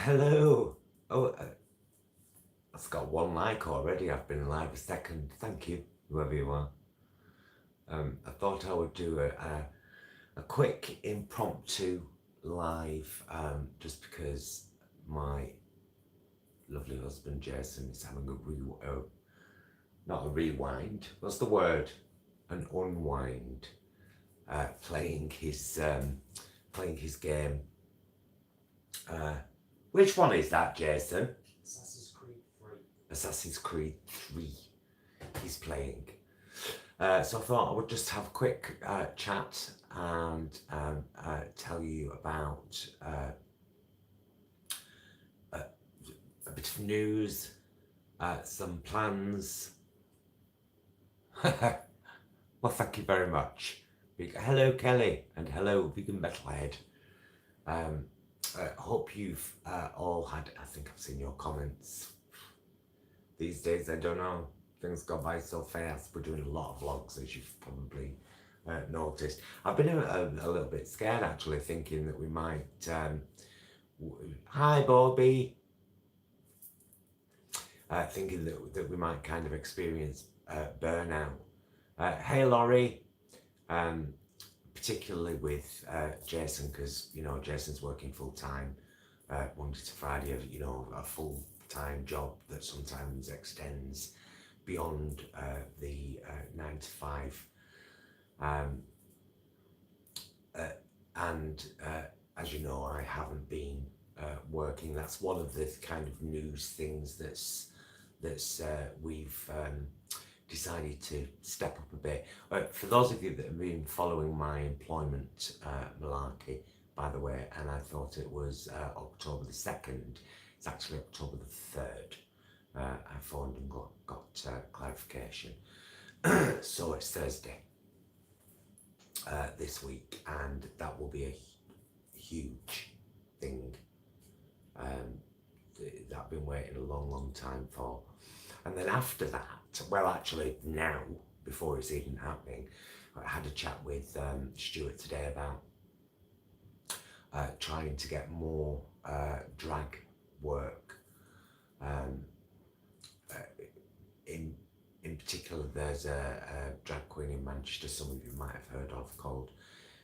Hello. Oh, it's got one like already. I've been live a second. Thank you, whoever you are. I thought I would do a quick impromptu live just because my lovely husband Jason is having not a rewind. What's the word? An unwind. Playing his game. Which one is that, Jason? Assassin's Creed 3. Assassin's Creed 3 he's playing. So I thought I would just have a quick chat and tell you about a bit of news, some plans. Well, thank you very much. Hello, Kelly, and hello, Vegan Metalhead. Hope you've all had, I think I've seen your comments. These days, I don't know, things go by so fast. We're doing a lot of vlogs, as you've probably noticed. I've been a little bit scared, actually, thinking that we might... hi, Bobby. Thinking that we might kind of experience burnout. Hey, Laurie. Particularly with Jason, because Jason's working full time, Monday to Friday. A full time job that sometimes extends beyond the 9 to 5. And as you know, I haven't been working. That's one of the kind of news things that's we've decided to step up a bit. For those of you that have been following my employment malarkey, by the way, and I thought it was October the 2nd, it's actually October the 3rd. I phoned and got clarification. So it's Thursday this week, and that will be a huge thing that I've been waiting a long time for. And then after that, well, actually now, before it's even happening, I had a chat with Stuart today about trying to get more drag work. In particular, there's a drag queen in Manchester, some of you might have heard of, called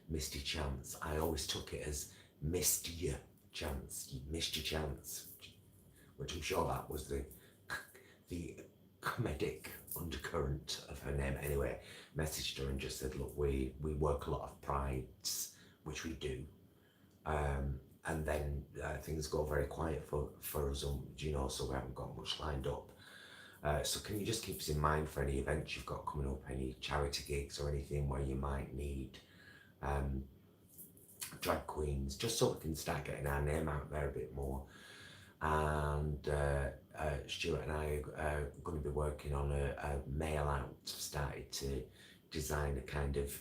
Misty Chance. I always took it as Misty Chance, you missed your chance, which I'm sure that was the comedic undercurrent of her name. Anyway, messaged her and just said, look, we work a lot of prides, which we do, and then things go very quiet for us, so we haven't got much lined up. So can you just keep us in mind for any events you've got coming up, any charity gigs or anything where you might need drag queens, just so we can start getting our name out there a bit more. And Stuart and I are going to be working on a mail out. Started to design a kind of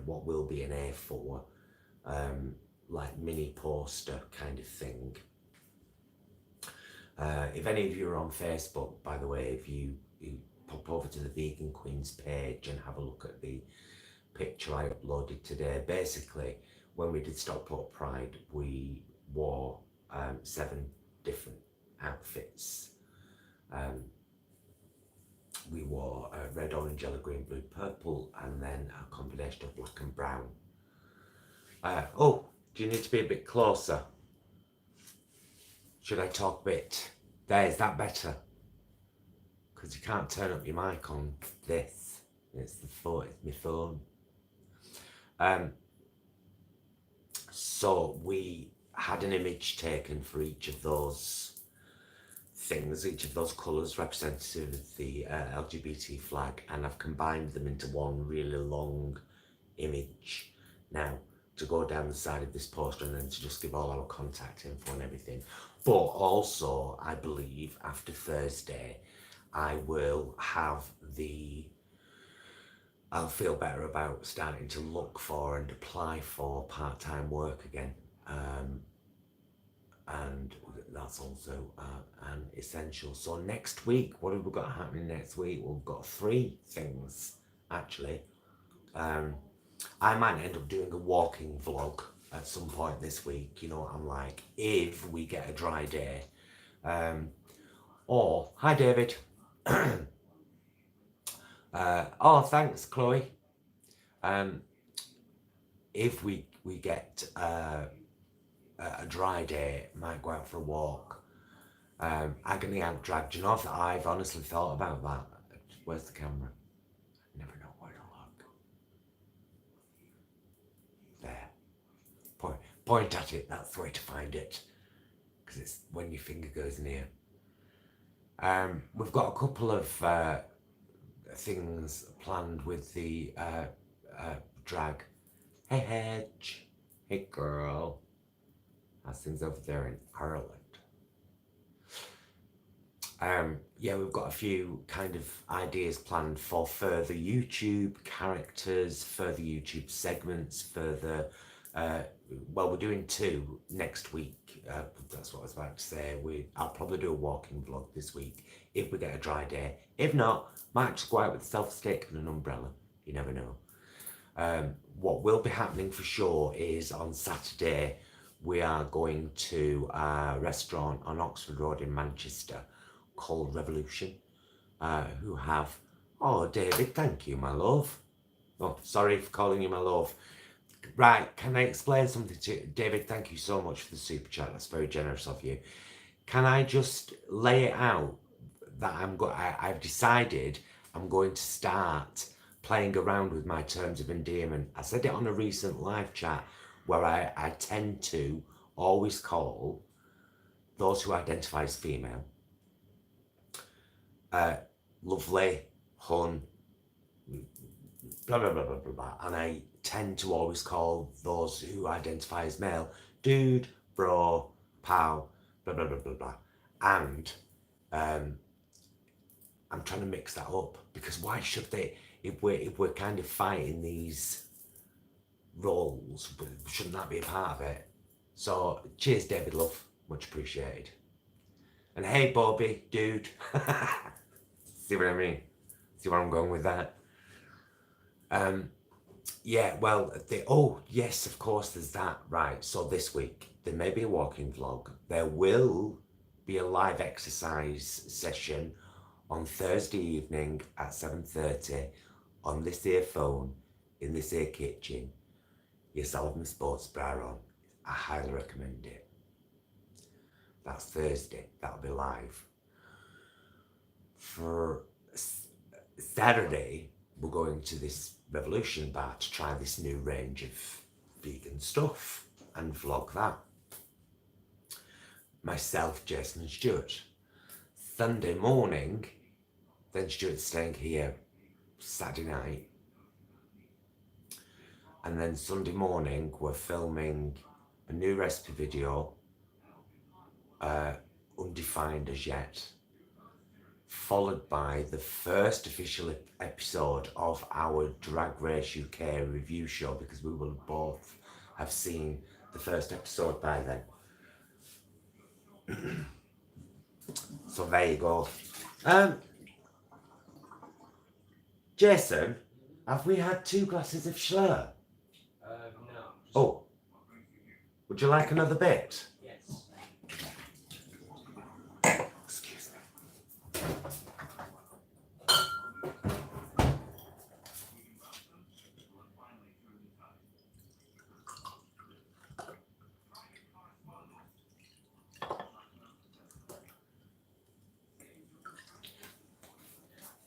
what will be an A4 like mini poster kind of thing. If any of you are on Facebook, by the way, if you pop over to the Vegan Queens page and have a look at the picture I uploaded today. Basically, when we did Stockport Pride, we wore 7 different outfits. We wore red, orange, yellow, green, blue, purple, and then a combination of black and brown. Oh, do you need to be a bit closer? Should I talk a bit? There, is that better? Because you can't turn up your mic on this. It's the phone, it's my phone. So we had an image taken for each of those things, each of those colours representative of the LGBT flag, and I've combined them into one really long image now to go down the side of this poster, and then to just give all our contact info and everything. But also, I believe after Thursday, I'll feel better about starting to look for and apply for part-time work again. And that's also an essential. So next week, what have we got happening next week? We've got 3 things, actually. I might end up doing a walking vlog at some point this week. You know what I'm like? If we get a dry day. Or, hi David. Oh, thanks, Chloe. If we get a dry day, might go out for a walk. Agony out drag. Do you know if I've honestly thought about that? Where's the camera? I never know where to look. There. Point at it. That's the way to find it. Because it's when your finger goes near. We've got a couple of things planned with the drag. Hey Hedge, hey girl. How's things over there in Ireland? Yeah, we've got a few kind of ideas planned for further YouTube characters, further YouTube segments, further. Well, we're doing 2 next week. That's what I was about to say. I'll probably do a walking vlog this week if we get a dry day. If not, might just go out with a self-stick and an umbrella. You never know. What will be happening for sure is on Saturday we are going to a restaurant on Oxford Road in Manchester called Revolution, who have, oh David, thank you my love. Oh, sorry for calling you my love. Right, can I explain something to you? David, thank you so much for the super chat. That's very generous of you. Can I just lay it out that I've decided I'm going to start playing around with my terms of endearment. I said it on a recent live chat where I tend to always call those who identify as female lovely, hun, blah, blah, blah, blah, blah, blah. And I tend to always call those who identify as male dude, bro, pal, blah, blah, blah, blah, blah. And I'm trying to mix that up because why should they, if we're kind of fighting these roles, shouldn't that be a part of it? So cheers, David, love, much appreciated. And hey, Bobby, dude. See what I mean? See where I'm going with that? Yeah, well, oh, yes, of course, there's that. Right, so this week, there may be a walking vlog. There will be a live exercise session on Thursday evening at 7:30 on this here phone, in this here kitchen. Yes, I'll have my sports bra on. I highly recommend it. That's Thursday. That'll be live. For Saturday, we're going to this Revolution bar to try this new range of vegan stuff and vlog that. Myself, Jason and Stuart. Sunday morning, then Stuart's staying here Saturday night. And then Sunday morning, we're filming a new recipe video, undefined as yet, followed by the first official episode of our Drag Race UK review show, because we will both have seen the first episode by then. So there you go. Jason, have we had 2 glasses of Schlur? No. Oh, would you like another bit? Yes. Excuse me.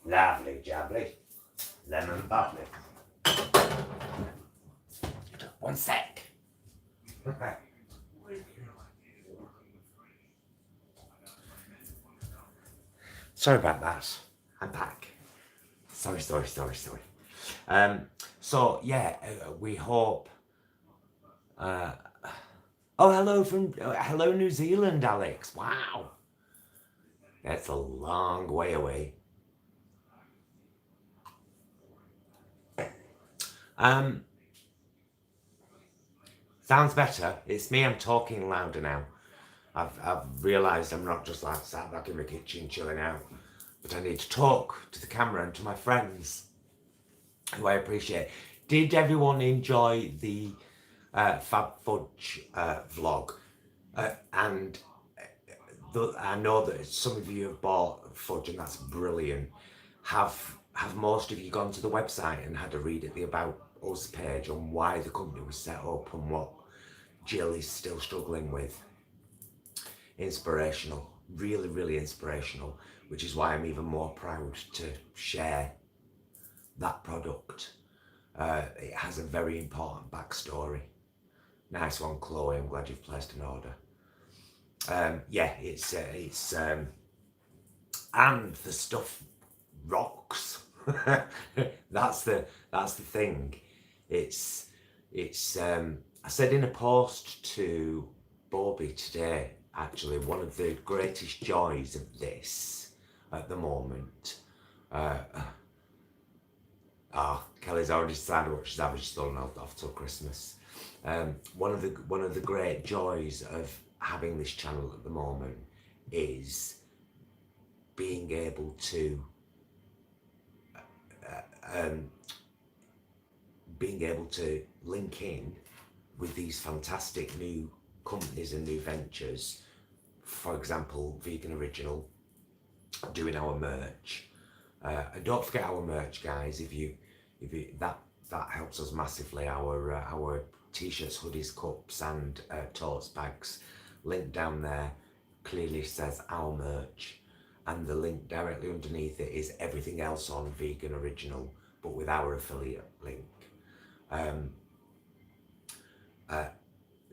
Lovely jubbly. Lemon bubbly. One sec. Sorry about that. I'm back. Sorry. So yeah, we hope. Oh, hello from hello New Zealand, Alex. Wow, that's a long way away. Sounds better. It's me. I'm talking louder now. I've realised I'm not just like sat back in the kitchen chilling out, but I need to talk to the camera and to my friends, who I appreciate. Did everyone enjoy the Fab Fudge vlog, and I know that some of you have bought fudge, and that's brilliant. Have most of you gone to the website and had a read at the About Us page on why the company was set up and what Jill is still struggling with? Inspirational, really, really inspirational, which is why I'm even more proud to share that product. It has a very important backstory. Nice one, Chloe. I'm glad you've placed an order. Yeah, it's and the stuff rocks. that's the thing. It's I said in a post to Bobby today, actually, one of the greatest joys of this at the moment. Kelly's already decided what she's having. She's going off till Christmas. One of the great joys of having this channel at the moment is being able to link in with these fantastic new companies and new ventures. For example, Vegan Original doing our merch, and don't forget our merch, guys. If you that helps us massively. Our t-shirts, hoodies, cups, and totes bags. Link down there clearly says our merch, and the link directly underneath it is everything else on Vegan Original, but with our affiliate link.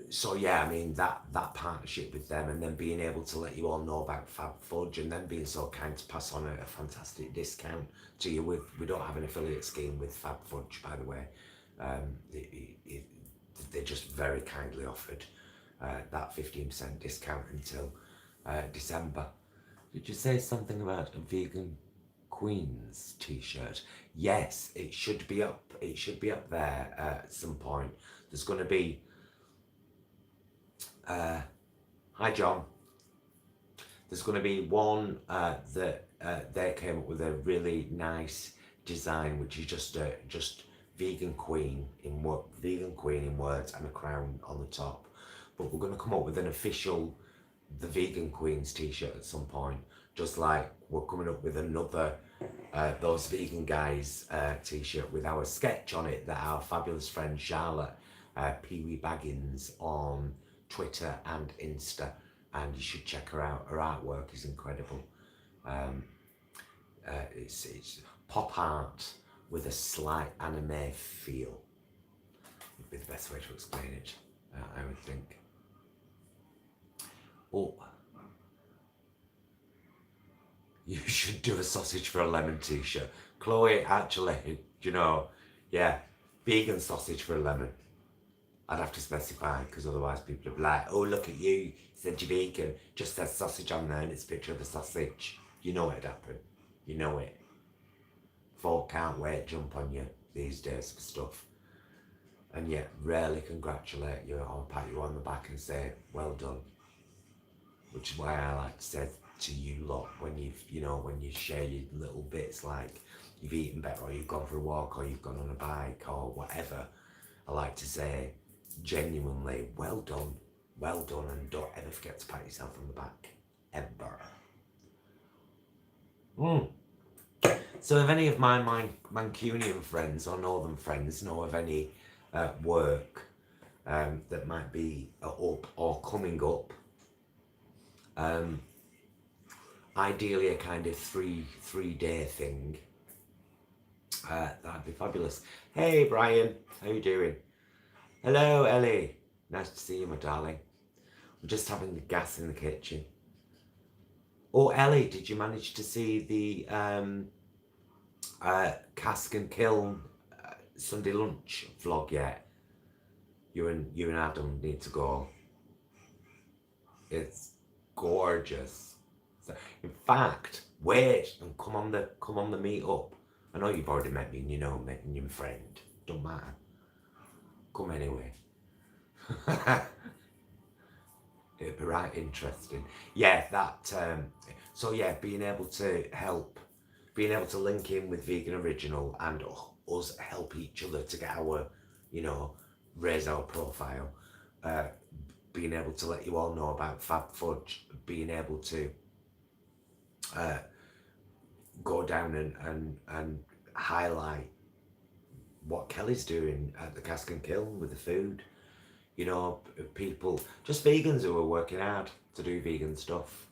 So yeah, I mean that partnership with them, and then being able to let you all know about Fab Fudge, and then being so kind to pass on a fantastic discount to you. We don't have an affiliate scheme with Fab Fudge, by the way. They just very kindly offered that 15% discount until December. Did you say something about a Vegan Queens t-shirt? Yes, it should be up. It should be up there at some point. There's going to be. Hi John. There's going to be one that they came up with a really nice design, which is just vegan queen in words and a crown on the top. But we're going to come up with an official The Vegan Queens t-shirt at some point, just like we're coming up with another Those Vegan Guys t-shirt with our sketch on it that our fabulous friend Charlotte Pee-wee Baggins on Twitter and Insta, and you should check her out. Her artwork is incredible. It's pop art with a slight anime feel. Would be the best way to explain it, I would think. Oh, you should do a sausage for a lemon t-shirt. Chloe, actually, you know, yeah, vegan sausage for a lemon. I'd have to specify, because otherwise people would be like, oh, look at you, said you're vegan, just says sausage on there and it's a picture of a sausage. You know it'd happen. You know it. Folk can't wait to jump on you these days for stuff. And yet, rarely congratulate you or pat you on the back and say, well done. Which is why I like to say to you lot, when when you share your little bits, like you've eaten better, or you've gone for a walk, or you've gone on a bike, or whatever, I like to say, genuinely, well done, and don't ever forget to pat yourself on the back, ever. So if any of my Mancunian friends or Northern friends know of any work that might be up or coming up, ideally a kind of three-day thing, that'd be fabulous. Hey Brian, how you doing? Hello Ellie, nice to see you, my darling. We're just having the gas in the kitchen. Oh Ellie, did you manage to see the cask and kiln Sunday lunch vlog yet? You and Adam need to go. It's gorgeous. So, in fact, wait and come on the meet up. I know you've already met me and you know me and you're my friend. Don't matter. Come anyway. It'd be right interesting. Yeah, that. So yeah, being able to link in with Vegan Original and us help each other to get our, raise our profile, being able to let you all know about Fab Fudge, being able to go down and highlight what Kelly's doing at the Cask and Kiln with the food. You know, people, just vegans who are working hard to do vegan stuff,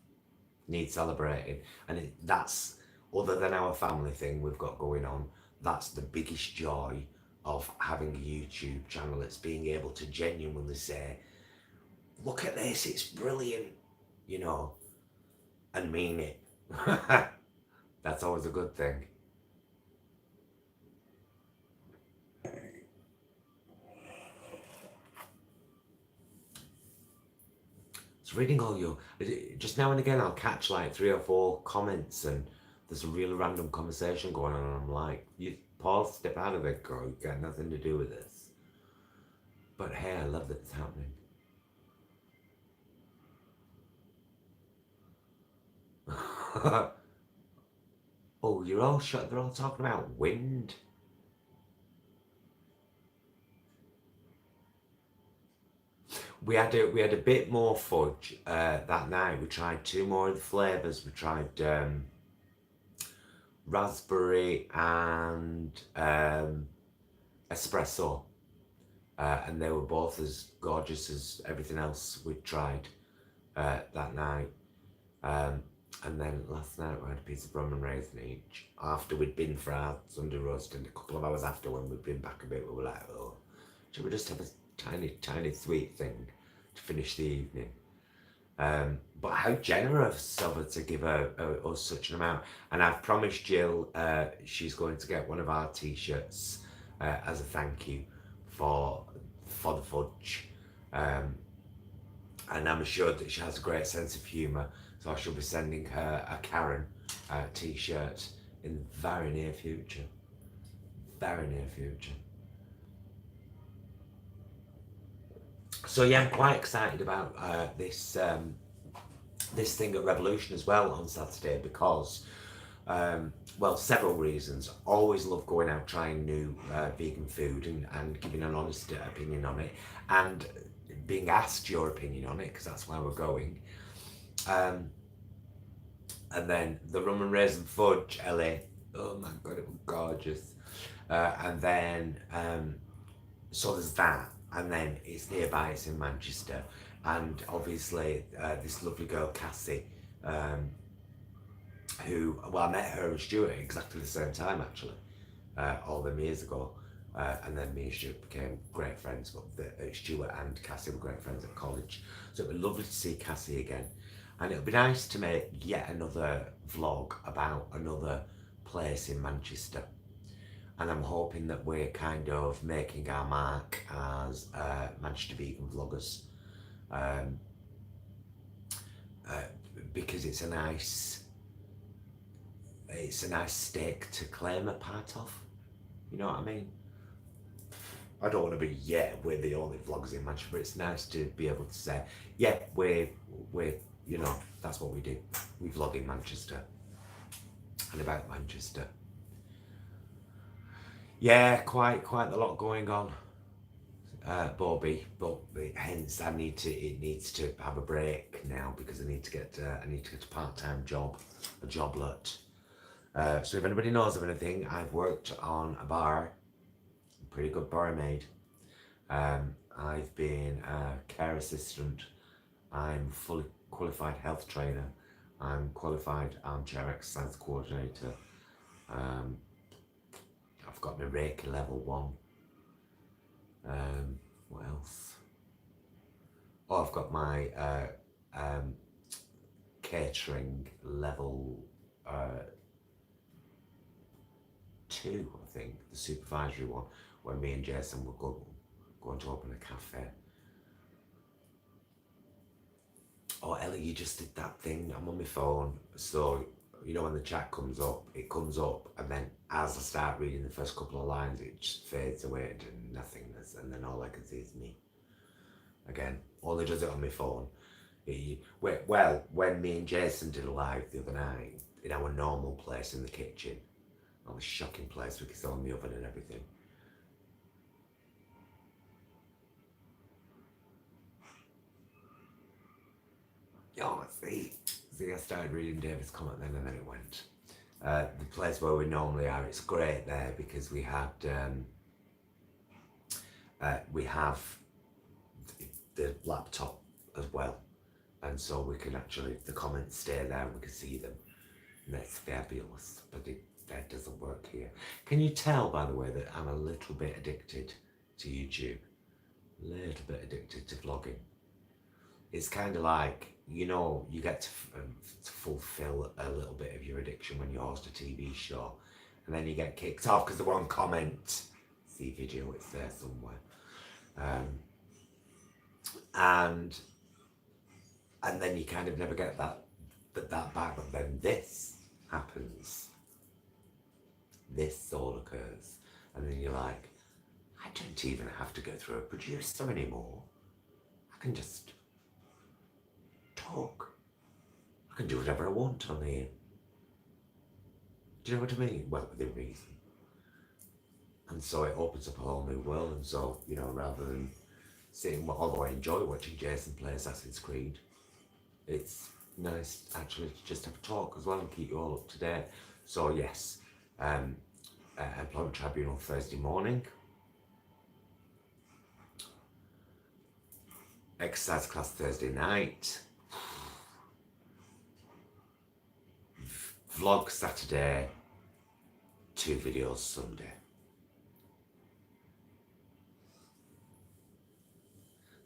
need celebrating. And that's, other than our family thing we've got going on, that's the biggest joy of having a YouTube channel. It's being able to genuinely say, look at this, it's brilliant, you know, and mean it. That's always a good thing. It's reading all your, just now and again I'll catch like 3 or 4 comments and there's a really random conversation going on and I'm like, you pause, step out of it, girl, you got nothing to do with this. But hey, I love that it's happening. Oh, you're all shut, they're all talking about wind. We had a bit more fudge that night. We tried 2 more of the flavours. We tried raspberry and espresso, and they were both as gorgeous as everything else we'd tried that night. And then last night we had a piece of rum and raisin each. After we'd been for our Sunday roast, and a couple of hours after, when we'd been back a bit, we were like, oh, should we just have a tiny sweet thing to finish the evening? But how generous of her to give us such an amount. And I've promised Jill she's going to get one of our t-shirts as a thank you for the fudge. And I'm assured that she has a great sense of humour, so I shall be sending her a Karen t-shirt in the very near future. Very near future. So yeah, I'm quite excited about this this thing at Revolution as well on Saturday because, well, several reasons. Always love going out trying new vegan food and giving an honest opinion on it, and being asked your opinion on it, because that's why we're going. And then the rum and raisin fudge, LA. Oh my god, it was gorgeous. And then so there's that. And then it's nearby, it's in Manchester. And obviously this lovely girl, Cassie, who, well, I met her and Stuart at exactly the same time, actually, all them years ago. And then me and Stuart became great friends, but Stuart and Cassie were great friends at college. So it would be lovely to see Cassie again. And it would be nice to make yet another vlog about another place in Manchester. And I'm hoping that we're kind of making our mark as Manchester vegan vloggers, because it's a nice stake to claim a part of. You know what I mean? I don't want to be, yeah, we're the only vloggers in Manchester, but it's nice to be able to say, yeah, we're you know, that's what we do. We vlog in Manchester and about Manchester. Yeah, quite a lot going on, Bobby. But hence, it needs to have a break now because I need to get a part-time job, a joblet. So if anybody knows of anything, I've worked on a bar, a pretty good barmaid. I've been a care assistant. I'm fully qualified health trainer. I'm qualified armchair exercise coordinator. I've got my Reiki level 1. What else? Oh, I've got my catering level 2, I think, the supervisory one, where me and Jason were going to open a cafe. Oh, Ellie, you just did that thing. I'm on my phone, so you know when the chat comes up, it comes up, and then as I start reading the first couple of lines, it just fades away into nothingness, and then all I can see is me. Again, only does it on my phone. Well, when me and Jason did a live the other night, in our normal place in the kitchen, not the shocking place because it's on the oven and everything, Oh, see, I started reading David's comment then, and then it went. The place where we normally are, it's great there because we have the laptop as well, and so we can actually, the comments stay there and we can see them, and that's fabulous. But that doesn't work here. Can you tell, by the way, that I'm a little bit addicted to YouTube? A little bit addicted to vlogging. It's kind of like, you know, you get to fulfill a little bit of your addiction when you host a TV show, and then you get kicked off because they won't comment. See video, it's there somewhere. And then you kind of never get that back. But then this happens. This all occurs, and then you're like, I don't even have to go through a producer anymore. I can just talk. I can do whatever I want on here. Do you know what I mean? Well, within reason. And so it opens up a whole new world. And so, you know, rather than seeing, although I enjoy watching Jason play Assassin's Creed, it's nice actually to just have a talk as well and keep you all up to date. So yes, Employment Tribunal Thursday morning, exercise class Thursday night, vlog Saturday, 2 videos Sunday.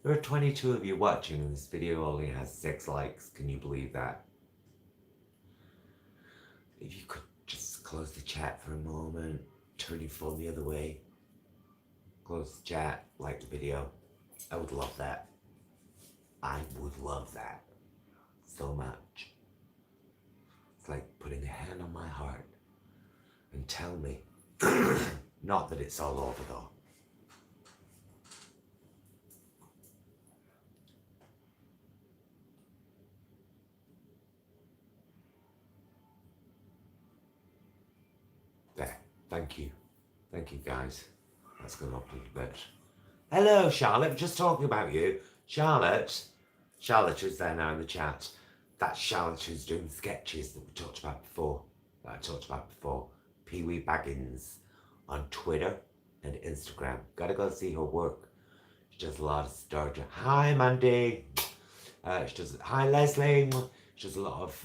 There are 22 of you watching and this video only has 6 likes. Can you believe that? If you could just close the chat for a moment, turn your phone the other way, close the chat, like the video. I would love that. I would love that so much. It's like putting a hand on my heart and tell me, not that it's all over though. There, thank you guys. That's gone up a little bit. Hello Charlotte, just talking about you. Charlotte is there now in the chat. That's Charlotte who's doing sketches that I talked about before. Pee-wee Baggins on Twitter and Instagram. Gotta go see her work. She does a lot of Sturgeon. Hi Mandy. Hi Leslie. She does a lot of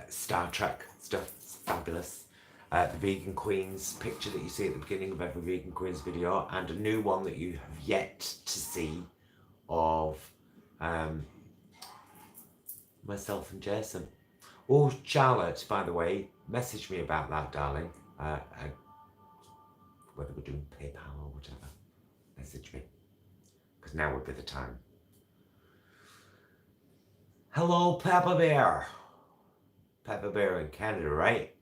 Star Trek stuff. It's fabulous. The Vegan Queens picture that you see at the beginning of every Vegan Queens video, and a new one that you have yet to see of myself and Jason. Oh, Charlotte, by the way, message me about that, darling. Whether we're doing PayPal or whatever, message me, because now would be the time. Hello, Peppa Bear. Peppa Bear in Canada, right?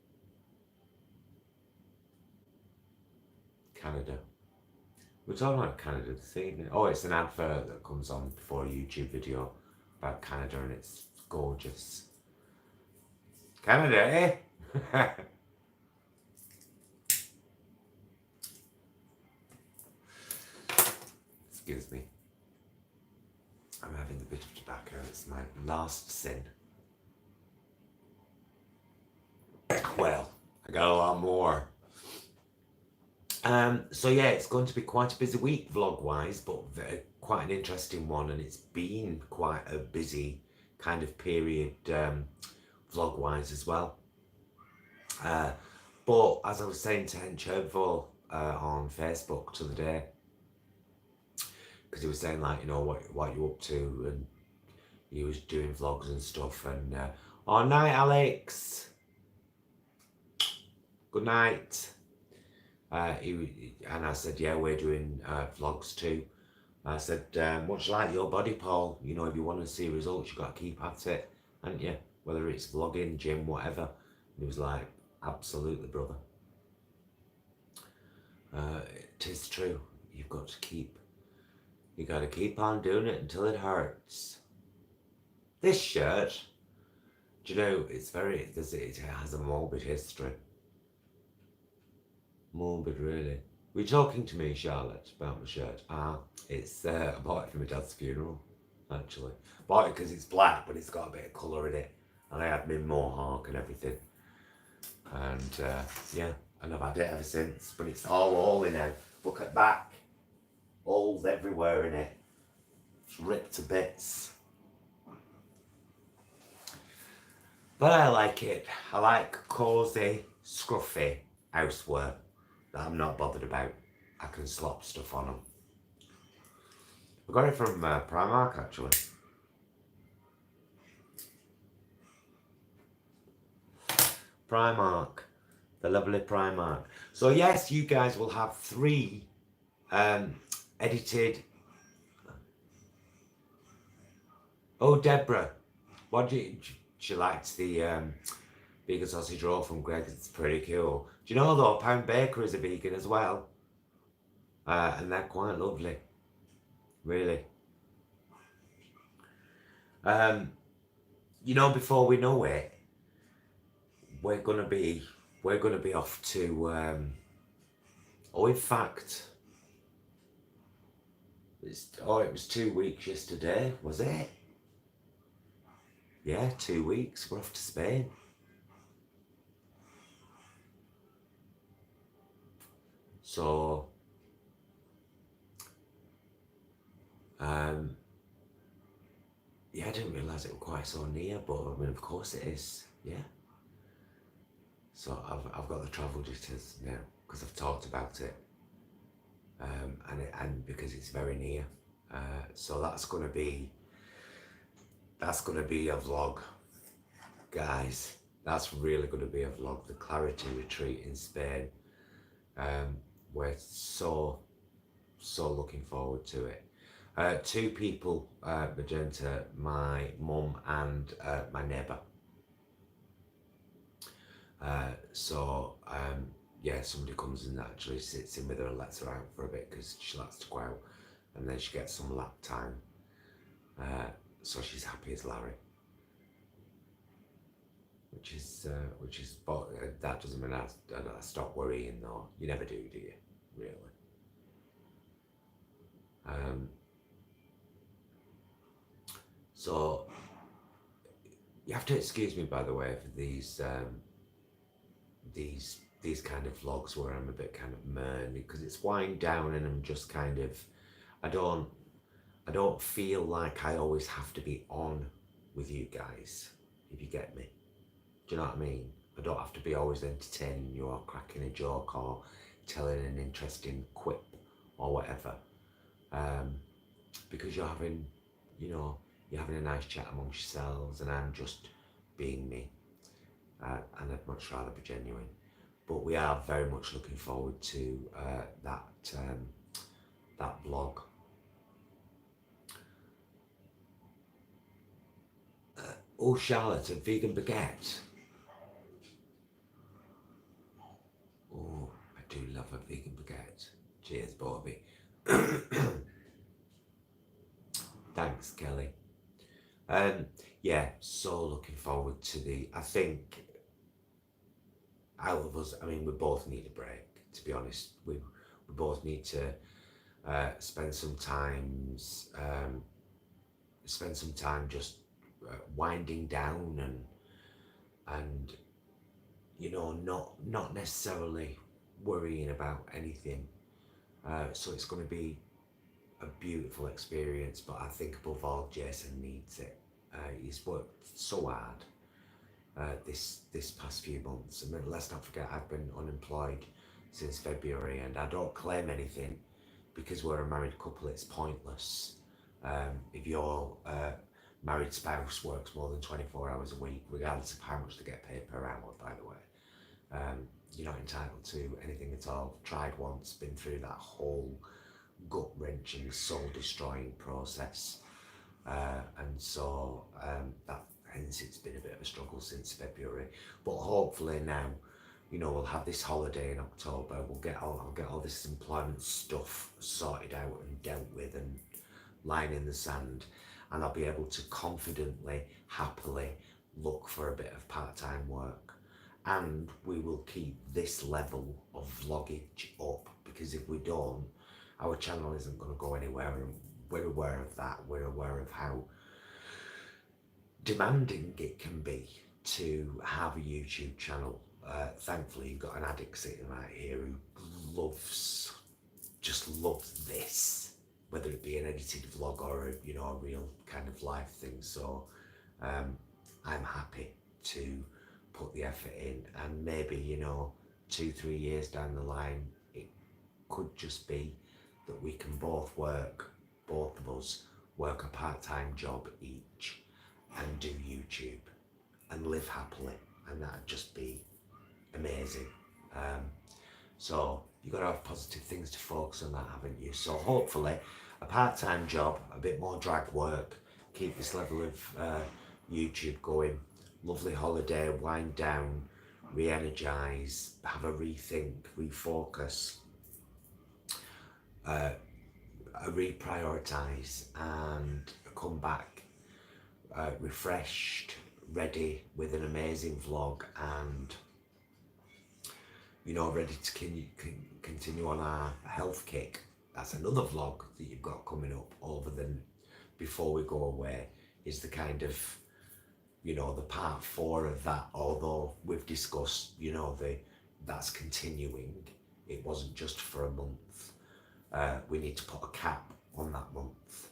Canada. We're talking about Canada this evening. Oh, it's an advert that comes on before a YouTube video about Canada, and it's gorgeous. Canada, eh? Excuse me. I'm having a bit of tobacco. It's my last sin. Well, I got a lot more. So yeah, it's going to be quite a busy week vlog-wise, but quite an interesting one, and it's been quite a busy kind of period vlog-wise as well. But as I was saying to Hench Herbivore on Facebook the other day, because he was saying like, you know, what you up to, and he was doing vlogs and stuff, and oh, night Alex, good night. And I said, yeah, we're doing vlogs too. I said, much like your body, Paul, you know, if you want to see results, you've got to keep at it, haven't you? Whether it's vlogging, gym, whatever. And he was like, absolutely, brother. It is true. You got to keep on doing it until it hurts. This shirt, do you know, it has a morbid history. Morbid, really. Were you talking to me, Charlotte, about my shirt? It's I bought it for my dad's funeral. actually. Bought it because it's black, but it's got a bit of colour in it. And I had my mohawk and everything. And yeah, and I've had it ever since. But it's all oily now. Look at back. Holes everywhere in it. It's ripped to bits. But I like it. I like cosy, scruffy houseware that I'm not bothered about. I can slop stuff on them. I got it from Primark actually. Primark. The lovely Primark. So yes, you guys will have 3 edited. Oh, Deborah. What do you... She likes the vegan sausage roll from Greg. It's pretty cool. Do you know though, Pound Baker is a vegan as well. And they're quite lovely. Really. You know, before we know it, we're gonna be off to oh, in fact, it was 2 weeks yesterday, was it? Yeah, 2 weeks. We're off to Spain. So yeah, I didn't realise it was quite so near, but I mean, of course it is. Yeah. So I've got the travel jitters now because I've talked about it, and because it's very near. So that's gonna be a vlog, guys. That's really gonna be a vlog. The Clarity Retreat in Spain. We're so looking forward to it. 2 people, Magenta, my mum and my neighbour. Yeah, somebody comes and actually sits in with her and lets her out for a bit because she likes to go out, and then she gets some lap time. So she's happy as Larry. Which is, but that doesn't mean I stop worrying though. You never do you? Really? So you have to excuse me, by the way, for these kind of vlogs where I'm a bit kind of meh, because it's wind down and I'm just kind of, I don't feel like I always have to be on with you guys, if you get me. Do you know what I mean? I don't have to be always entertaining you or cracking a joke or telling an interesting quip or whatever. Because you're having, you're having a nice chat amongst yourselves and I'm just being me. And I'd much rather be genuine. But we are very much looking forward to that vlog. Oh, Charlotte, a vegan baguette. Oh, I do love a vegan baguette. Cheers, Bobby. Thanks, Kelly. Yeah, so looking forward to I think out of us, I mean, we both need a break, to be honest. We both need to spend some time just winding down and not necessarily worrying about anything. So it's going to be a beautiful experience, but I think above all, Jason needs it. He's worked so hard this past few months. I mean, let's not forget, I've been unemployed since February, and I don't claim anything because we're a married couple. It's pointless. If your married spouse works more than 24 hours a week, regardless of how much they get paid per hour, by the way, you're not entitled to anything at all. Tried once, been through that whole gut-wrenching, soul-destroying process, and so hence it's been a bit of a struggle since February. But hopefully now, we'll have this holiday in October. I'll get all this employment stuff sorted out and dealt with and lying in the sand, and I'll be able to confidently, happily look for a bit of part-time work. And we will keep this level of vloggage up, because if we don't, our channel isn't going to go anywhere, and we're aware of that. We're aware of how demanding it can be to have a YouTube channel. Thankfully, you've got an addict sitting right here who just loves this, whether it be an edited vlog or a real kind of live thing. So I'm happy to put the effort in, and maybe 2-3 years down the line, it could just be that we can both of us work a part-time job each and do YouTube and live happily, and that'd just be amazing. So you've got to have positive things to focus on, that, haven't you? So hopefully a part-time job, a bit more drag work, keep this level of YouTube going, lovely holiday, wind down, re-energise, have a rethink, refocus, reprioritise, and come back refreshed, ready, with an amazing vlog, and ready to continue on our health kick. That's another vlog that you've got coming up, over than before we go away, is the kind of the part 4 of that. Although we've discussed that's continuing, it wasn't just for a month. We need to put a cap on that month,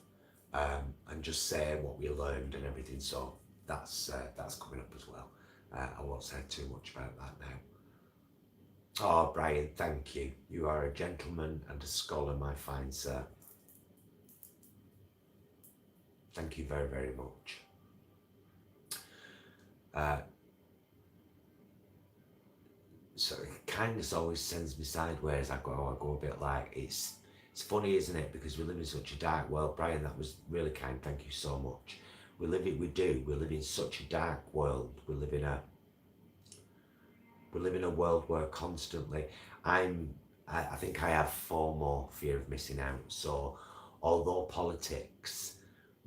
and just say what we learned and everything. So that's coming up as well. I won't say too much about that now. Oh, Brian, thank you. You are a gentleman and a scholar, my fine sir. Thank you very, very much. So kindness always sends me sideways. I go a bit like, it's funny, isn't it? Because we live in such a dark world. Brian, that was really kind. Thank you so much. We live in such a dark world. We live in a world where constantly I think I have FOMO, fear of missing out. So although politics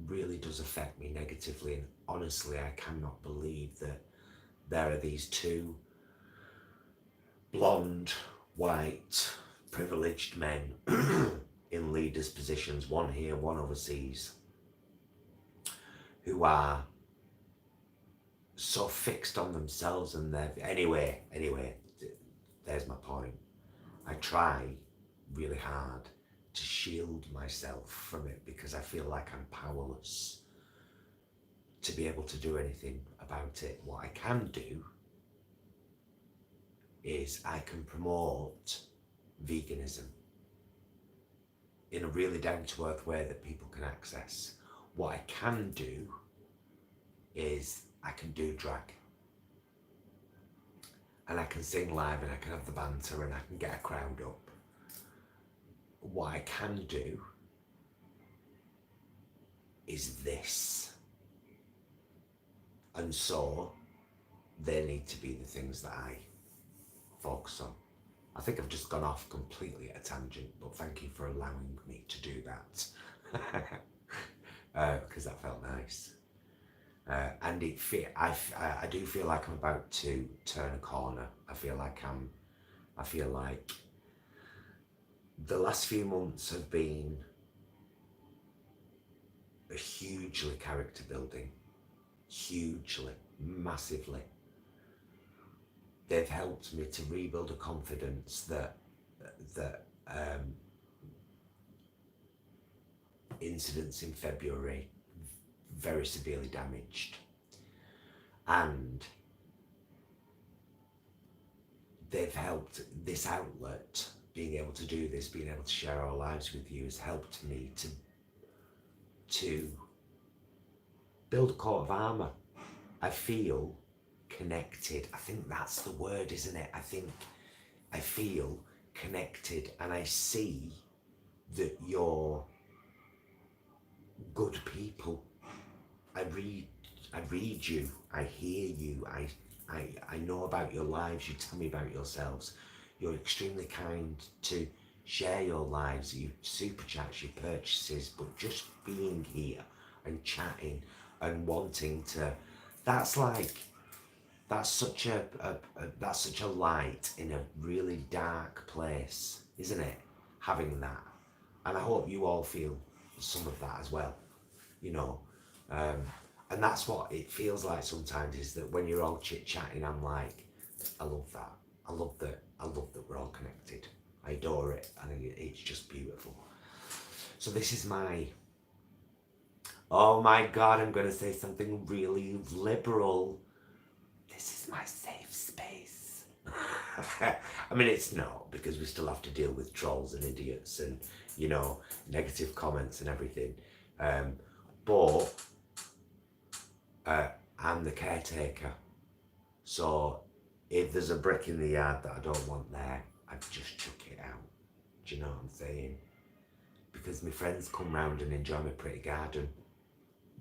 really does affect me negatively, and honestly I cannot believe that there are these two blonde, white, privileged men in leaders' positions, one here, one overseas, who are so fixed on themselves and their anyway, there's my point. I try really hard to shield myself from it because I feel like I'm powerless to be able to do anything about it. What I can do is I can promote veganism in a really down-to-earth way that people can access. What I can do is I can do drag, and I can sing live, and I can have the banter, and I can get a crowd up. What I can do is this, and so they need to be the things that I focus on. I think I've just gone off completely at a tangent, but thank you for allowing me to do that, because that felt nice. And I do feel like I'm about to turn a corner. I feel like the last few months have been hugely character building, hugely, massively. They've helped me to rebuild a confidence that incidents in February very severely damaged, and they've helped. This outlet, being able to do this, being able to share our lives with you, has helped me to build a coat of armour. I feel connected. I think that's the word, isn't it? I feel connected, and I see that you're good people. I read you, I hear you, I know about your lives, you tell me about yourselves. You're extremely kind to share your lives, your super chats, your purchases, but just being here and chatting and wanting to, that's such a light in a really dark place, isn't it? Having that. And I hope you all feel some of that as well, you know. And that's what it feels like sometimes, is that when you're all chit-chatting, I'm like, I love that. I love that we're all connected. I adore it. I think it's just beautiful. So this is my, oh my God, I'm going to say something really liberal. This is my safe space. I mean, it's not, because we still have to deal with trolls and idiots and, you know, negative comments and everything. But I'm the caretaker. So if there's a brick in the yard that I don't want there, I just chuck it out. Do you know what I'm saying? Because my friends come round and enjoy my pretty garden,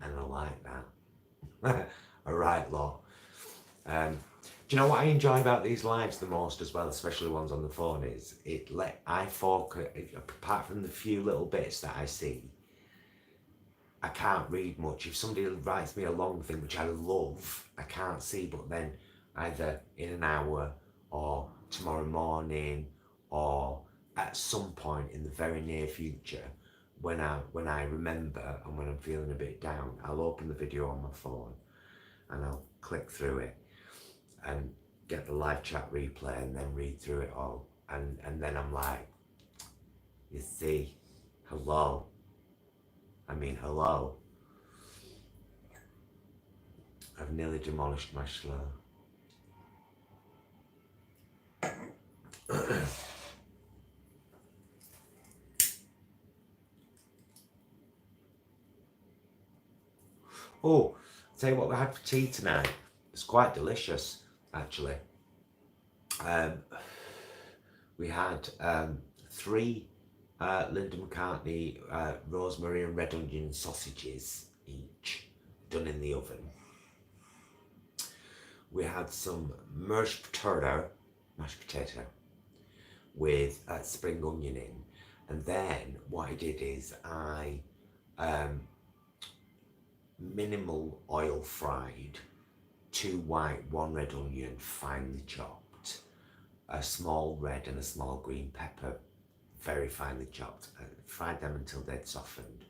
and I like that. A right lot. Do you know what I enjoy about these lives the most as well, especially ones on the phone, is I focus, apart from the few little bits that I see, I can't read much. If somebody writes me a long thing, which I love, I can't see, but then either in an hour or tomorrow morning or at some point in the very near future, when I remember and when I'm feeling a bit down, I'll open the video on my phone and I'll click through it and get the live chat replay and then read through it all. And then I'm like, you see, hello. I mean, hello. I've nearly demolished my slur. Oh, I'll tell you what we had for tea tonight. It's quite delicious, actually. We had 3 Linda McCartney rosemary and red onion sausages each, done in the oven. We had some mashed potato with spring onion in, and then what I did is I minimal oil fried 2 white, 1 red onion, finely chopped, a small red and a small green pepper, very finely chopped. Fried them until they'd softened.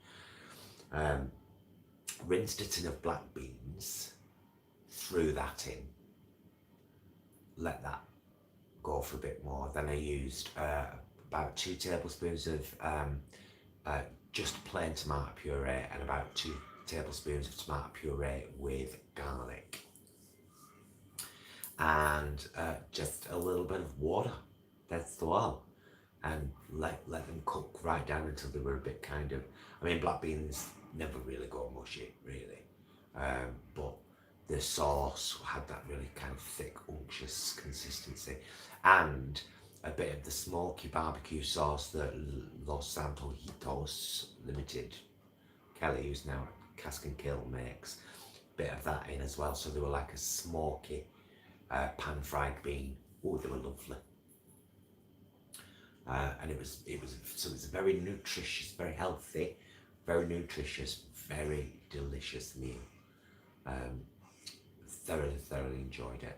Rinsed a tin of black beans, threw that in, let that go for a bit more. Then I used about 2 tablespoons of just plain tomato puree and about 2 tablespoons of tomato puree with garlic. And just a little bit of water, that's the all. And let them cook right down until they were a bit kind of, I mean, black beans never really go mushy, really. But the sauce had that really kind of thick, unctuous consistency. And a bit of the smoky barbecue sauce that Los Santojitos Limited, Kelly, who's now at Cask and Kill, makes, bit of that in as well. So they were like a smoky pan-fried bean. Oh, they were lovely. And it was very nutritious, very healthy, very nutritious, very delicious meal. Thoroughly enjoyed it.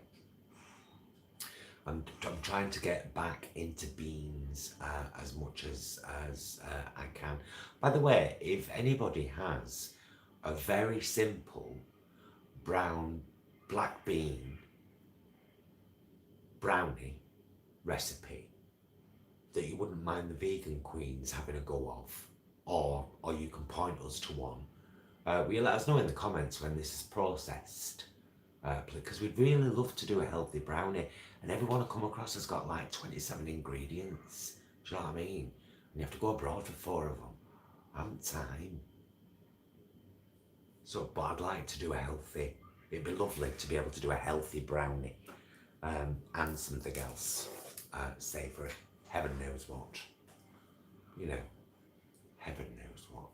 I'm trying to get back into beans as much as I can. By the way, if anybody has a very simple black bean brownie recipe that you wouldn't mind the vegan queens having a go of, or you can point us to one, will you let us know in the comments when this is processed? Because we'd really love to do a healthy brownie, and everyone I come across has got like 27 ingredients. Do you know what I mean? And you have to go abroad for 4 of them. I haven't time. So, but I'd like to do a healthy. It'd be lovely to be able to do a healthy brownie, and something else savoury. Heaven knows what. You know, heaven knows what.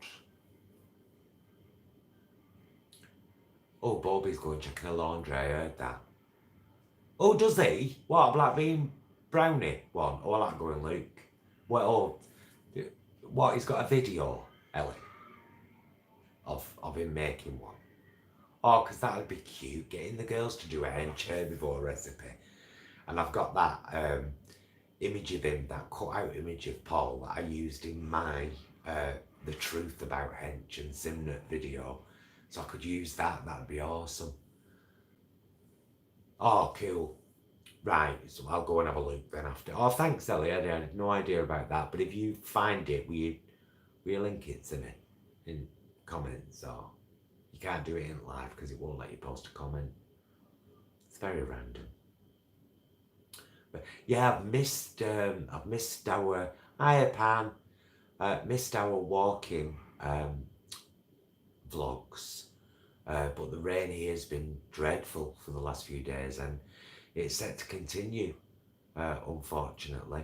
Oh, Bobby's going checking a laundry, I heard that. Oh, does he? What, a black bean brownie one? Oh, I like going, Luke. What, what, he's got a video, Ellie, of him making one? Oh, because that would be cute, getting the girls to do a Hench Herbivore recipe. And I've got that image of him, that cut out image of Paul that I used in my the truth about Hench and Simnett video, so I could use that. That'd be awesome. Oh, cool. Right, so I'll go and have a look then after. Oh, thanks, Ellie. I had no idea about that. But if you find it, will you link it to me in comments? Or you can't do it in live because it won't let you post a comment. It's very random. But yeah, I've missed our hiya Pan. Missed our walking vlogs. But the rain here has been dreadful for the last few days, and it's set to continue, unfortunately.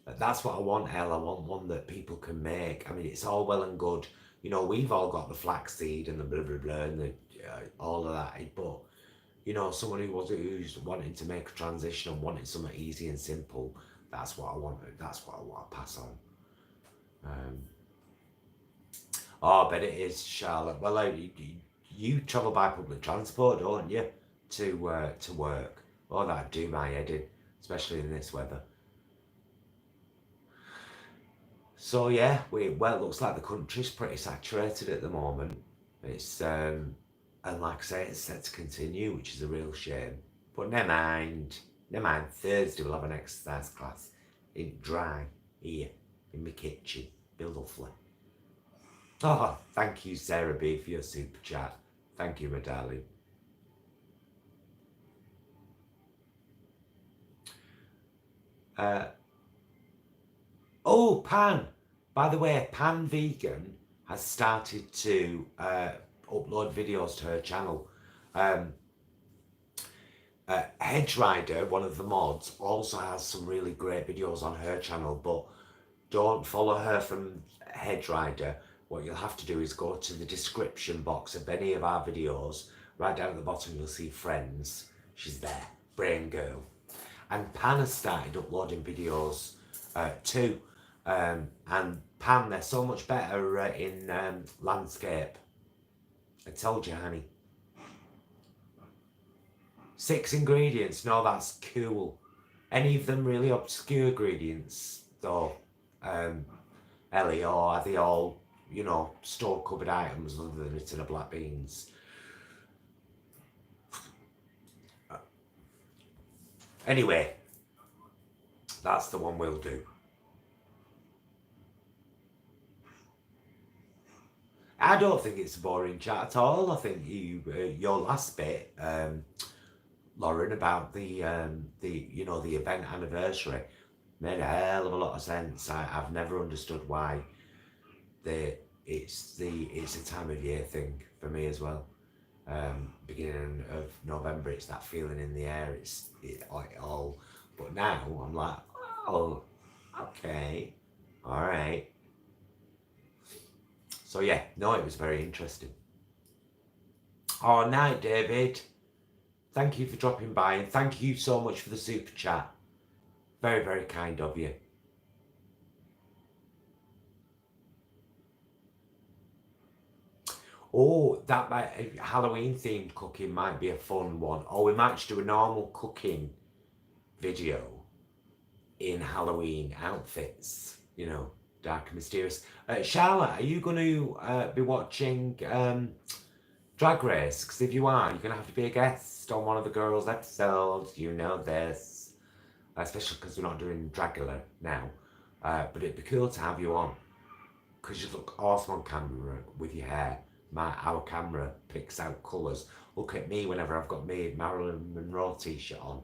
That's what I want, Elle. I want one that people can make. I mean, it's all well and good. You know, we've all got the flaxseed and the blah, blah, blah, and the, all of that. But, you know, someone who's wanting to make a transition and wanting something easy and simple, that's what I want. That's what I want to pass on. Oh, I bet it is, Charlotte. Well, you travel by public transport, don't you, to work? Oh, that'd do my head in, especially in this weather. So yeah, well, it looks like the country's pretty saturated at the moment. It's and like I say, it's set to continue, which is a real shame. But never mind. Thursday we'll have an exercise class in dry here in my kitchen. Be lovely. Oh, thank you, Sarah B, for your super chat. Thank you, my darling. Oh, Pan. By the way, Pan Vegan has started to upload videos to her channel. Hedge Rider, one of the mods, also has some really great videos on her channel, but don't follow her from Hedge Rider. What you'll have to do is go to the description box of any of our videos. Right down at the bottom, you'll see friends. She's there, Brain Girl. And Pan has started uploading videos too. And Pan, they're so much better in landscape. I told you, honey. 6 ingredients. No, that's cool. Any of them really obscure ingredients, though, Ellie, or are they all, you know, store cupboard items other than a tin of black beans? Anyway, that's the one we'll do. I don't think it's a boring chat at all. I think your last bit, Lauren, about the you know, the event anniversary made a hell of a lot of sense. I've never understood why it's a time of year thing for me as well. Beginning of November, it's that feeling in the air. It's all. But now I'm like, oh, okay, all right. So yeah, no, it was very interesting. Oh, night, David. Thank you for dropping by, and thank you so much for the super chat. Very, very kind of you. Oh, that Halloween themed cooking might be a fun one. Or we might just do a normal cooking video in Halloween outfits, you know, dark and mysterious. Charlotte, are you going to be watching Drag Race? Because if you are, you're going to have to be a guest on one of the girls' episodes. You know this. Especially because we're not doing Dragula now. But it'd be cool to have you on. Because you look awesome on camera with your hair. Our camera picks out colours. Look at me whenever I've got my Marilyn Monroe t-shirt on.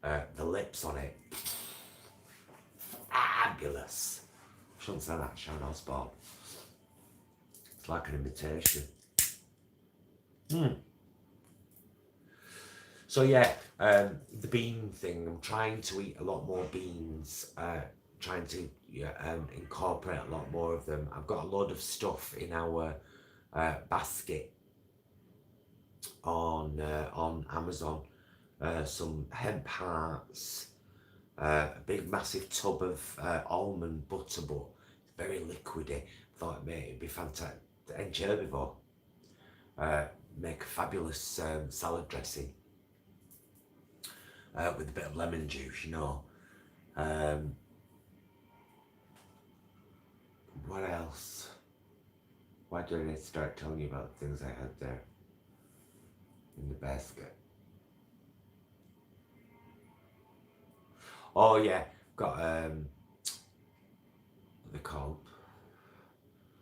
The lips on it. Fabulous. Shouldn't say that, Sharon Osbourne. It's like an imitation. So yeah, the bean thing. I'm trying to eat a lot more beans. Trying to incorporate a lot more of them. I've got a load of stuff in our basket on Amazon. Some hemp hearts, a big massive tub of almond butter, but it's very liquidy. Thought it'd be fantastic. Hench Herbivore. Make a fabulous salad dressing with a bit of lemon juice, you know. What else? Why do I need to start telling you about the things I had there in the basket? Oh yeah, got what they called.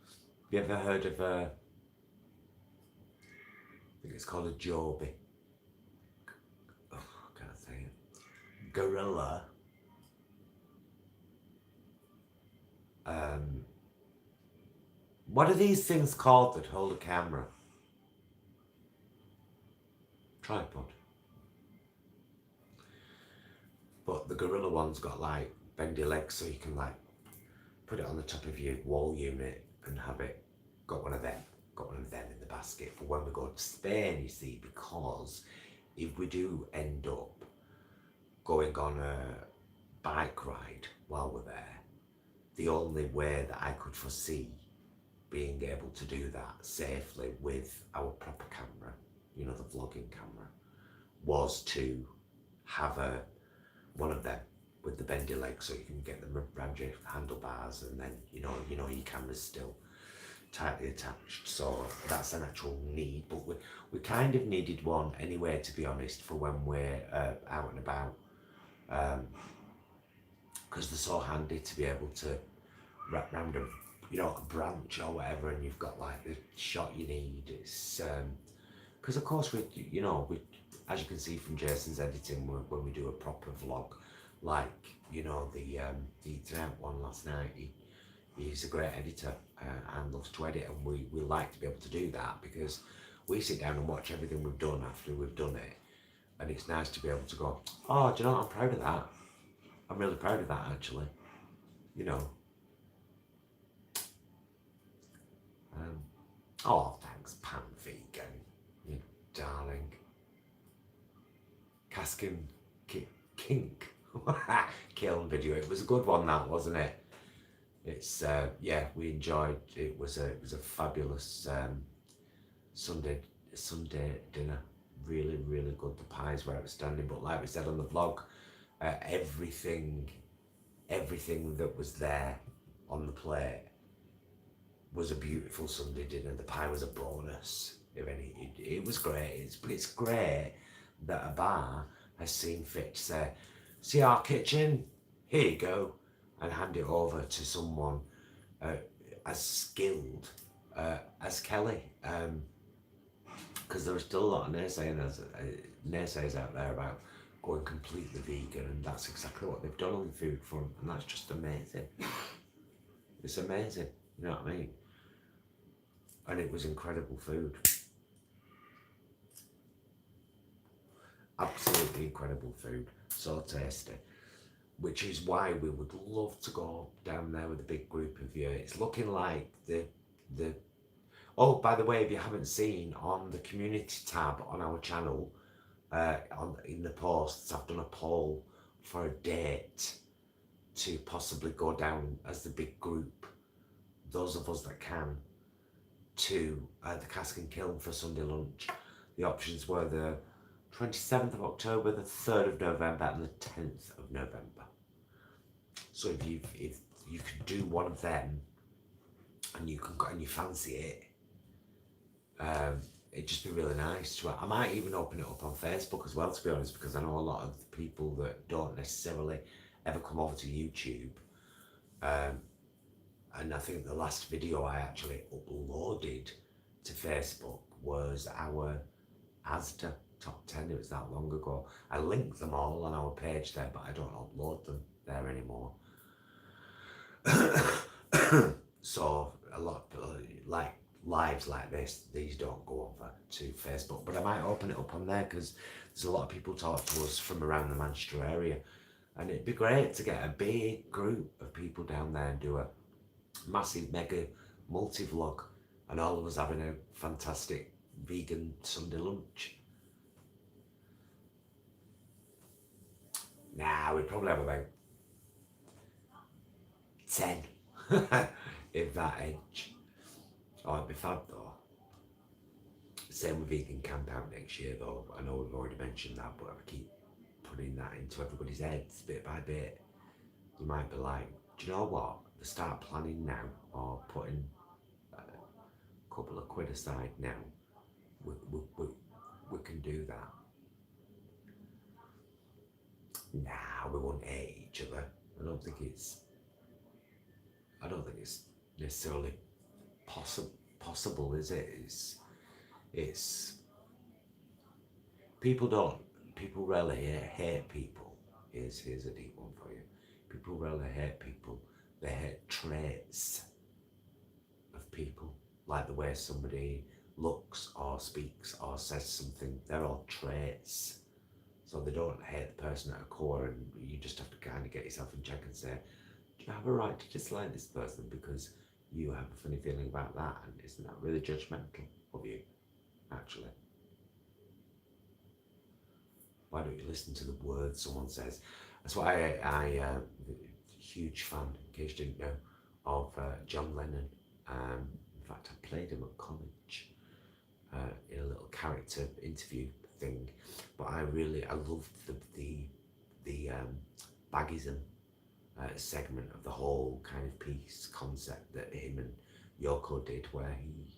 Have you ever heard of I think it's called a Joby. Oh, I can't say it. Gorilla. What are these things called that hold a camera? Tripod. But the Gorilla one's got like bendy legs, so you can like put it on the top of your wall unit and have it. Got one of them in the basket for when we go to Spain, you see, because if we do end up going on a bike ride while we're there, the only way that I could foresee being able to do that safely with our proper camera, you know, the vlogging camera, was to have one of them with the bendy legs, so you can get them around your handlebars, and then you know your camera's still tightly attached. So that's an actual need, but we kind of needed one anyway, to be honest, for when we're out and about, because they're so handy to be able to wrap around a branch or whatever, and you've got like the shot you need. It's because of course we as you can see from Jason's editing, when we do a proper vlog, like the Tonight one last night, he's a great editor and loves to edit, and we like to be able to do that, because we sit down and watch everything we've done after we've done it, and it's nice to be able to go, oh, do you know what, I'm proud of that. I'm really proud of that, actually. Oh, thanks, Pan Vegan, you darling. Caskin Kink kiln video. It was a good one, that, wasn't it? It's we enjoyed. It was a fabulous Sunday dinner. Really, really good. The pies were outstanding. But like we said on the vlog, everything that was there on the plate was a beautiful Sunday dinner. The pie was a bonus. It was great. But it's great that a bar has seen fit to say, see our kitchen, here you go, and hand it over to someone as skilled as Kelly. Because there are still a lot of naysayers out there about going completely vegan, and that's exactly what they've done on the food front, and that's just amazing. It's amazing, you know what I mean? And it was incredible food. Absolutely incredible food, so tasty. Which is why we would love to go down there with a big group of you. It's looking like the oh, by the way, if you haven't seen, on the community tab on our channel, in the posts, I've done a poll for a date to possibly go down as the big group, those of us that can, to the Cask and Kiln for Sunday lunch. The options were the 27th of October, the 3rd of November, and the 10th of November. So if you could do one of them, and you fancy it, it'd just be really nice. I might even open it up on Facebook as well, to be honest, because I know a lot of the people that don't necessarily ever come over to YouTube. And I think the last video I actually uploaded to Facebook was our Asda top 10. It was that long ago. I linked them all on our page there, but I don't upload them there anymore. So a lot of like lives like this, these don't go over to Facebook, but I might open it up on there, because there's a lot of people talk to us from around the Manchester area, and it'd be great to get a big group of people down there and do a massive mega multi-vlog, and all of us having a fantastic vegan Sunday lunch. Nah, we'd probably have about 10 if that edge. Oh, it'd be fab though. Same with Vegan Camp Out next year though. I know we've already mentioned that, but I keep putting that into everybody's heads bit by bit. You might be like, do you know what? start planning now, or putting a couple of quid aside now, we can do that. Nah, we won't hate each other. I don't think it's necessarily possible, is it? It's people rarely hate people. Here's a deep one for you. People rarely hate people. They hate traits of people, like the way somebody looks or speaks or says something. They're all traits. So they don't hate the person at a core, and you just have to kind of get yourself in check and say, do you have a right to dislike this person because you have a funny feeling about that? And isn't that really judgmental of you, actually? Why don't you listen to the words someone says? That's why I'm a huge fan, in case you didn't know, of John Lennon. In fact, I played him at college in a little character interview thing. But I loved the Veganism segment of the whole kind of piece concept that him and Yoko did, where he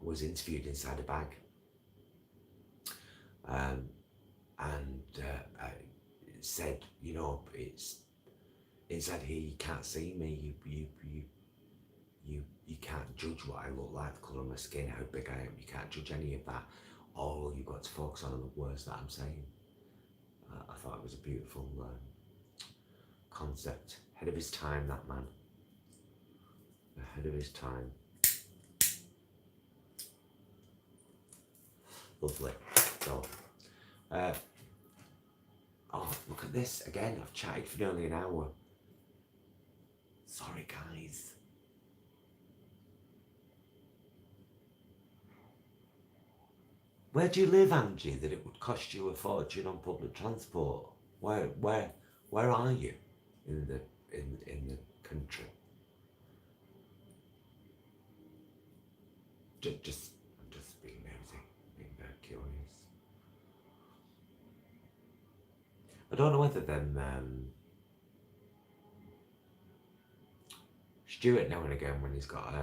was interviewed inside a bag. And said, you know, it's inside here, you can't see me, you can't judge what I look like, the colour of my skin, how big I am, you can't judge any of that. All you've got to focus on are the words that I'm saying. I thought it was a beautiful concept. Ahead of his time, that man. Ahead of his time. Lovely. So, oh, look at this. Again, I've chatted for nearly an hour. Sorry, guys. Where do you live, Angie, that it would cost you a fortune on public transport? Where are you in the country? I'm just being nosy, being very curious. I don't know whether them Stuart now and again when he's got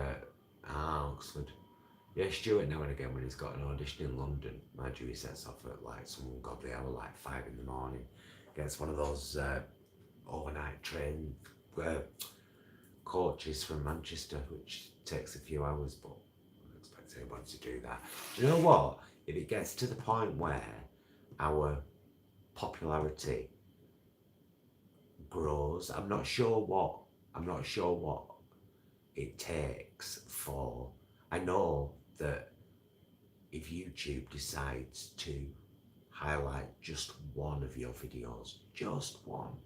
Oxford. Yeah, Stuart now and again when he's got an audition in London, mind you, he sets off at like some ungodly hour, like 5 in the morning. Gets one of those overnight train coaches from Manchester, which takes a few hours, but I don't expect anyone to do that. Do you know what? If it gets to the point where our popularity grows, I'm not sure what it takes for. I know that if YouTube decides to highlight just one of your videos, just one,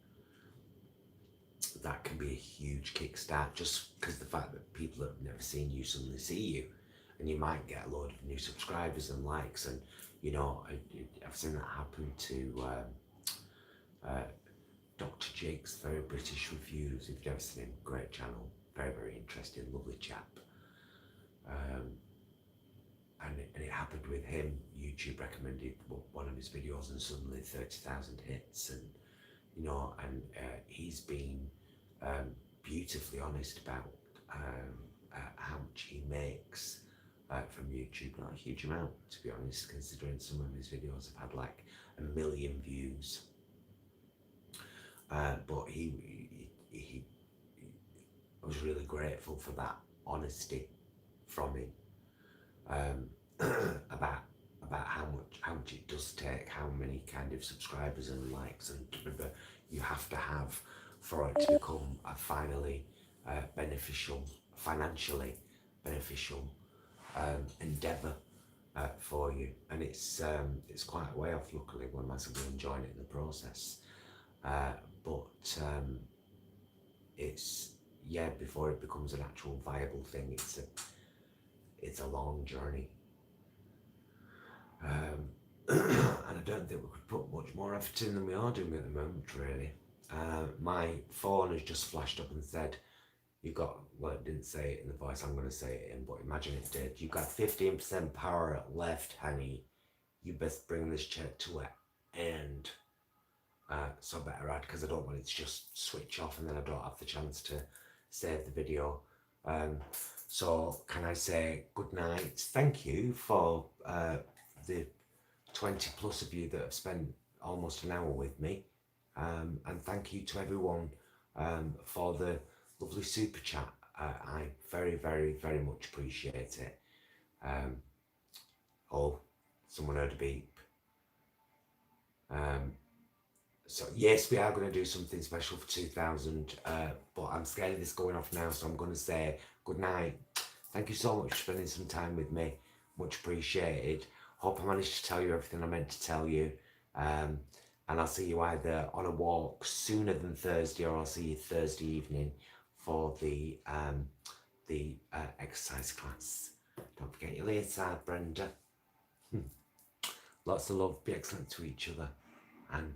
that can be a huge kickstart, just because the fact that people that have never seen you suddenly see you, and you might get a load of new subscribers and likes. And you know, I've seen that happen to Dr. Jake's Very British Reviews. If you've never seen him, great channel, very interesting, lovely chap. And it happened with him. YouTube recommended one of his videos, and suddenly 30,000 hits. And you know, and he's been beautifully honest about how much he makes from YouTube. Not a huge amount, to be honest, considering some of his videos have had like 1 million views. But he I was really grateful for that honesty from him, about how much it does take, how many kind of subscribers and likes and whatever you have to have for it to become a financially beneficial endeavour for you. And it's quite a way off, luckily. We're massively enjoying it in the process. But it's, yeah, before it becomes an actual viable thing, it's a long journey. And I don't think we could put much more effort in than we are doing at the moment, really. My phone has just flashed up and said, you've got, well, it didn't say it in the voice I'm going to say it in, but imagine it did. You've got 15% power left, honey. You best bring this chat to an end. So I better add, because I don't want it to just switch off and then I don't have the chance to save the video. So can I say good night? Thank you for the 20 plus of you that have spent almost an hour with me. And thank you to everyone for the lovely super chat. I very, very, very much appreciate it. Oh, someone heard a beep. So yes, we are going to do something special for 2000, but I'm scared of this going off now, so I'm going to say good night. Thank you so much for spending some time with me. Much appreciated. Hope I managed to tell you everything I meant to tell you. And I'll see you either on a walk sooner than Thursday, or I'll see you Thursday evening for the exercise class. Don't forget your later, Brenda. Lots of love. Be excellent to each other. And